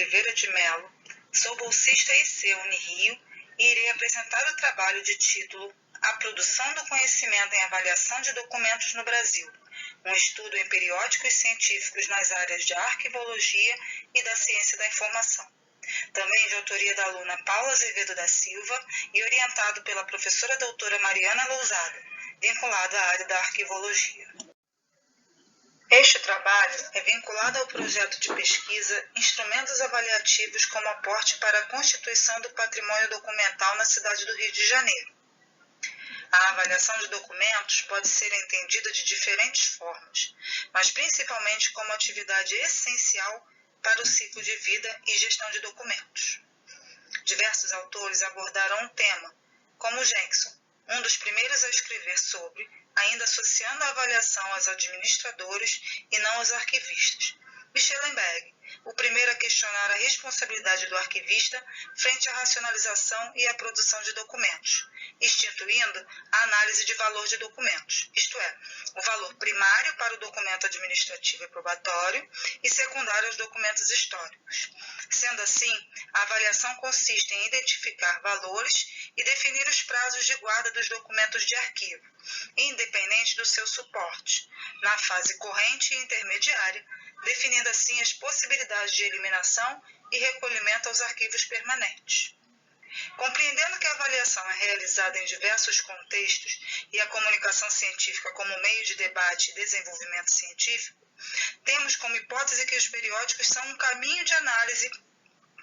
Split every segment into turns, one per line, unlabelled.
Oliveira de Melo, sou bolsista IC Unirio e irei apresentar o trabalho de título A Produção do Conhecimento em Avaliação de Documentos no Brasil, um estudo em periódicos científicos nas áreas de arquivologia e da ciência da informação. Também de autoria da aluna Paula Azevedo da Silva e orientado pela professora doutora Mariana Lousada, vinculado à área da arquivologia. Este trabalho é vinculado ao projeto de pesquisa Instrumentos Avaliativos como aporte para a constituição do patrimônio documental na cidade do Rio de Janeiro. A avaliação de documentos pode ser entendida de diferentes formas, mas principalmente como atividade essencial para o ciclo de vida e gestão de documentos. Diversos autores abordaram o tema, como Jenkson, um dos primeiros a escrever sobre, ainda associando a avaliação aos administradores e não aos arquivistas. Schellenberg, o primeiro a questionar a responsabilidade do arquivista frente à racionalização e à produção de documentos, instituindo a análise de valor de documentos, isto é, o valor primário para o documento administrativo e probatório e secundário aos documentos históricos. Sendo assim, a avaliação consiste em identificar valores e definir os prazos de guarda dos documentos de arquivo, independente do seu suporte, na fase corrente e intermediária, definindo assim as possibilidades de eliminação e recolhimento aos arquivos permanentes. Compreendendo que a avaliação é realizada em diversos contextos e a comunicação científica como meio de debate e desenvolvimento científico, temos como hipótese que os periódicos são um caminho de análise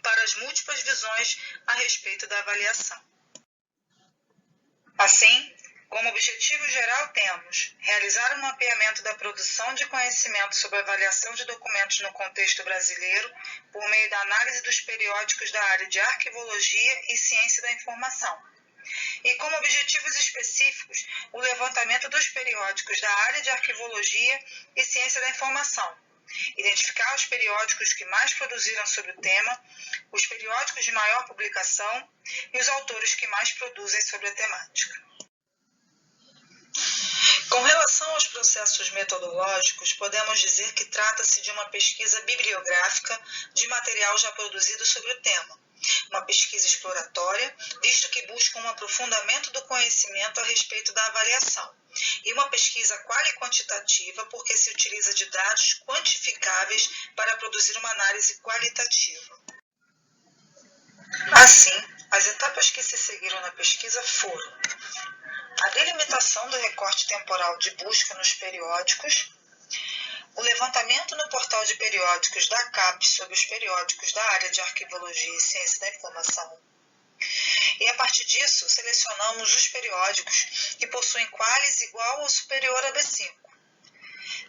para as múltiplas visões a respeito da avaliação. Assim, como objetivo geral temos realizar um mapeamento da produção de conhecimento sobre a avaliação de documentos no contexto brasileiro por meio da análise dos periódicos da área de arquivologia e ciência da informação. E como objetivos específicos, o levantamento dos periódicos da área de arquivologia e ciência da informação. Identificar os periódicos que mais produziram sobre o tema, os periódicos de maior publicação e os autores que mais produzem sobre a temática. Com relação aos processos metodológicos, podemos dizer que trata-se de uma pesquisa bibliográfica de material já produzido sobre o tema, uma pesquisa exploratória, visto que busca um aprofundamento do conhecimento a respeito da avaliação, e uma pesquisa quali-quantitativa, porque se utiliza de dados quantificáveis para produzir uma análise qualitativa. Assim, as etapas que se seguiram na pesquisa foram a delimitação do recorte temporal de busca nos periódicos, o levantamento no portal de periódicos da CAPES sobre os periódicos da área de arquivologia e ciência da informação. E a partir disso, selecionamos os periódicos que possuem qualis igual ou superior a B5.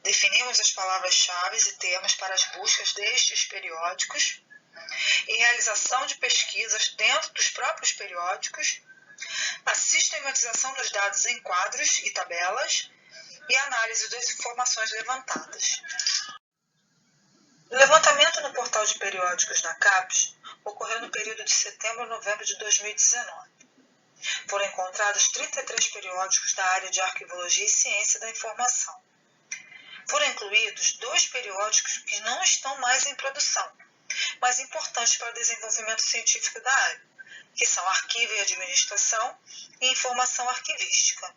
Definimos as palavras-chave e termos para as buscas destes periódicos e realização de pesquisas dentro dos próprios periódicos, a sistematização dos dados em quadros e tabelas e a análise das informações levantadas. O levantamento no portal de periódicos da CAPES ocorreu no período de setembro a novembro de 2019. Foram encontrados 33 periódicos da área de arquivologia e ciência da informação. Foram incluídos 2 periódicos que não estão mais em produção, mas importantes para o desenvolvimento científico da área, que são Arquivo e Administração e Informação Arquivística.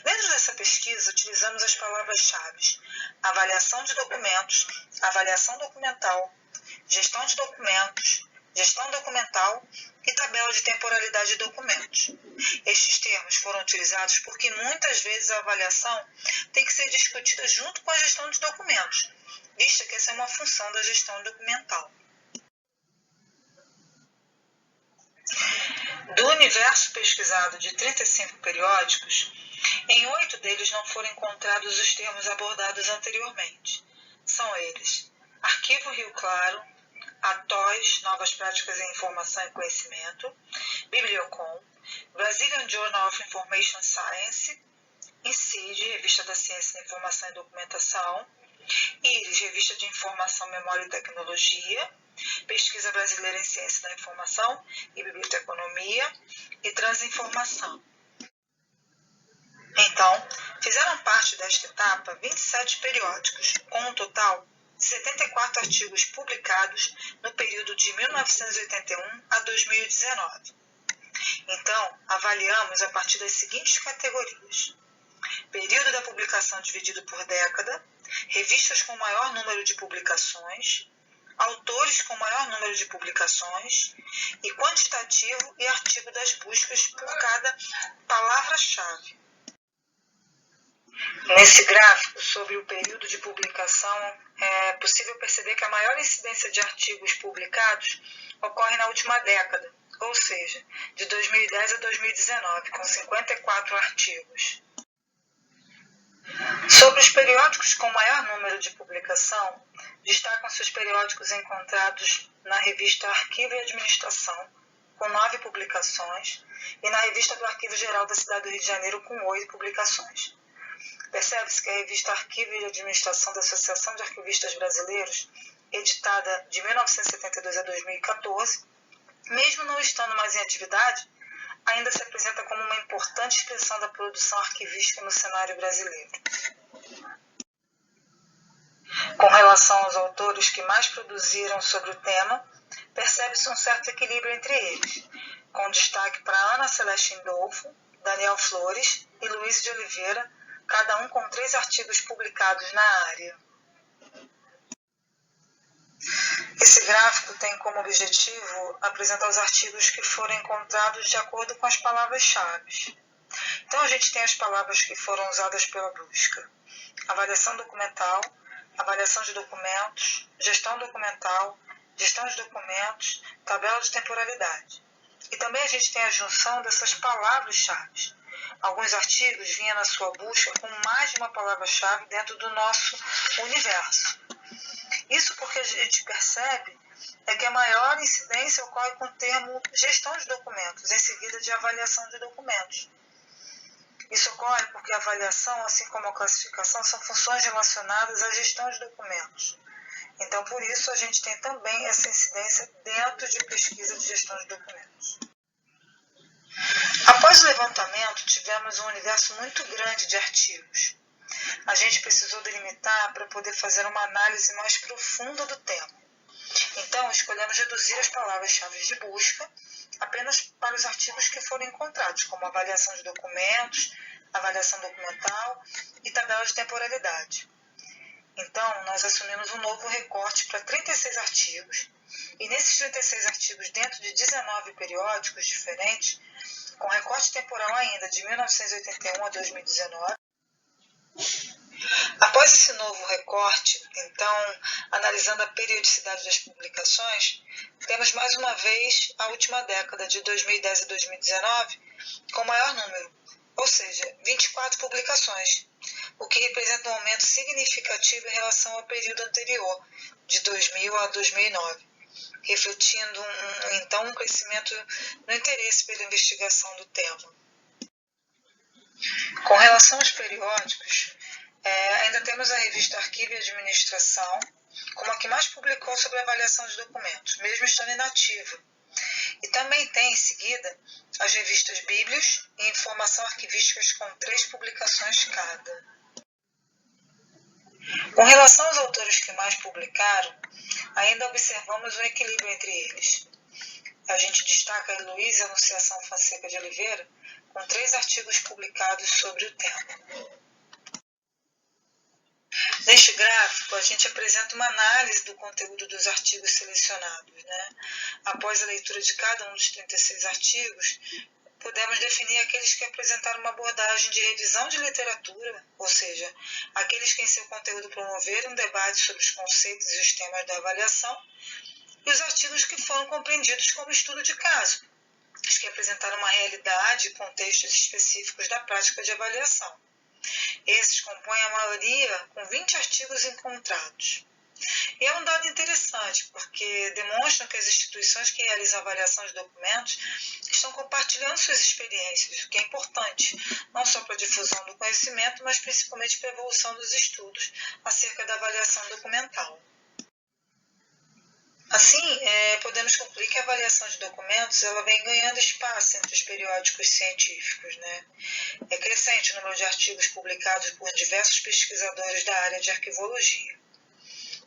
Dentro dessa pesquisa, utilizamos as palavras-chave avaliação de documentos, avaliação documental, gestão de documentos, gestão documental e tabela de temporalidade de documentos. Estes termos foram utilizados porque muitas vezes a avaliação tem que ser discutida junto com a gestão de documentos, visto que essa é uma função da gestão documental. Do universo pesquisado de 35 periódicos, em 8 deles não foram encontrados os termos abordados anteriormente. São eles: Arquivo Rio Claro, ATOS, Novas Práticas em Informação e Conhecimento, Bibliocom, Brazilian Journal of Information Science, INCIDE, Revista da Ciência da Informação e Documentação, IRIS, Revista de Informação, Memória e Tecnologia, Pesquisa Brasileira em Ciência da Informação e Biblioteconomia e Transinformação. Então, fizeram parte desta etapa 27 periódicos, com um total de 74 artigos publicados no período de 1981 a 2019. Então, avaliamos a partir das seguintes categorias: período da publicação dividido por década, revistas com maior número de publicações, autores com maior número de publicações e quantitativo e artigo das buscas por cada palavra-chave. Nesse gráfico sobre o período de publicação, é possível perceber que a maior incidência de artigos publicados ocorre na última década, ou seja, de 2010 a 2019, com 54 artigos. Sobre os periódicos com maior número de publicação, destacam-se os periódicos encontrados na revista Arquivo e Administração, com 9 publicações, e na revista do Arquivo Geral da Cidade do Rio de Janeiro, com 8 publicações. Percebe-se que a revista Arquivo e Administração da Associação de Arquivistas Brasileiros, editada de 1972 a 2014, mesmo não estando mais em atividade, ainda se apresenta como uma importante expressão da produção arquivística no cenário brasileiro. Com relação aos autores que mais produziram sobre o tema, percebe-se um certo equilíbrio entre eles, com destaque para Ana Celeste Indolfo, Daniel Flores e Luiz de Oliveira, cada um com 3 artigos publicados na área. Esse gráfico tem como objetivo apresentar os artigos que foram encontrados de acordo com as palavras-chave. Então, a gente tem as palavras que foram usadas pela busca: avaliação documental, avaliação de documentos, gestão documental, gestão de documentos, tabela de temporalidade. E também a gente tem a junção dessas palavras-chave. Alguns artigos vinham na sua busca com mais de uma palavra-chave dentro do nosso universo. Isso porque a gente percebe que a maior incidência ocorre com o termo gestão de documentos, em seguida de avaliação de documentos. Isso ocorre porque a avaliação, assim como a classificação, são funções relacionadas à gestão de documentos. Então, por isso, a gente tem também essa incidência dentro de pesquisa de gestão de documentos. Após o levantamento, tivemos um universo muito grande de artigos. A gente precisou delimitar para poder fazer uma análise mais profunda do tema. Então, escolhemos reduzir as palavras-chave de busca apenas para os artigos que foram encontrados, como avaliação de documentos, avaliação documental e tabela de temporalidade. Então, nós assumimos um novo recorte para 36 artigos, e nesses 36 artigos, dentro de 19 periódicos diferentes, com recorte temporal ainda de 1981 a 2019, após esse novo recorte, então, analisando a periodicidade das publicações, temos mais uma vez a última década, de 2010 a 2019, com maior número, ou seja, 24 publicações, o que representa um aumento significativo em relação ao período anterior, de 2000 a 2009, refletindo então um crescimento no interesse pela investigação do tema. Com relação aos periódicos, ainda temos a revista Arquivo e Administração como a que mais publicou sobre avaliação de documentos, mesmo estando inativa. E também tem, em seguida, as revistas Bíblios e Informação Arquivísticas com 3 publicações cada. Com relação aos autores que mais publicaram, ainda observamos um equilíbrio entre eles. A gente destaca a Heloísa Anunciação Fonseca de Oliveira, com 3 artigos publicados sobre o tema. Neste gráfico, a gente apresenta uma análise do conteúdo dos artigos selecionados. Após a leitura de cada um dos 36 artigos, podemos definir aqueles que apresentaram uma abordagem de revisão de literatura, ou seja, aqueles que em seu conteúdo promoveram um debate sobre os conceitos e os temas da avaliação, e os artigos que foram compreendidos como estudo de caso, os que apresentaram uma realidade e contextos específicos da prática de avaliação. Esses compõem a maioria com 20 artigos encontrados. E é um dado interessante, porque demonstram que as instituições que realizam avaliação de documentos estão compartilhando suas experiências, o que é importante, não só para a difusão do conhecimento, mas principalmente para a evolução dos estudos acerca da avaliação documental. Assim, podemos concluir que a avaliação de documentos ela vem ganhando espaço entre os periódicos científicos. É crescente o número de artigos publicados por diversos pesquisadores da área de arquivologia.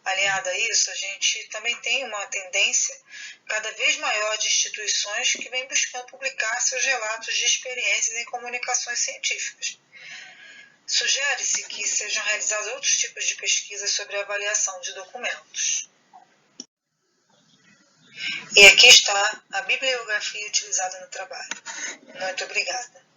Aliado a isso, a gente também tem uma tendência cada vez maior de instituições que vêm buscando publicar seus relatos de experiências em comunicações científicas. Sugere-se que sejam realizados outros tipos de pesquisas sobre a avaliação de documentos. E aqui está a bibliografia utilizada no trabalho. Muito obrigada.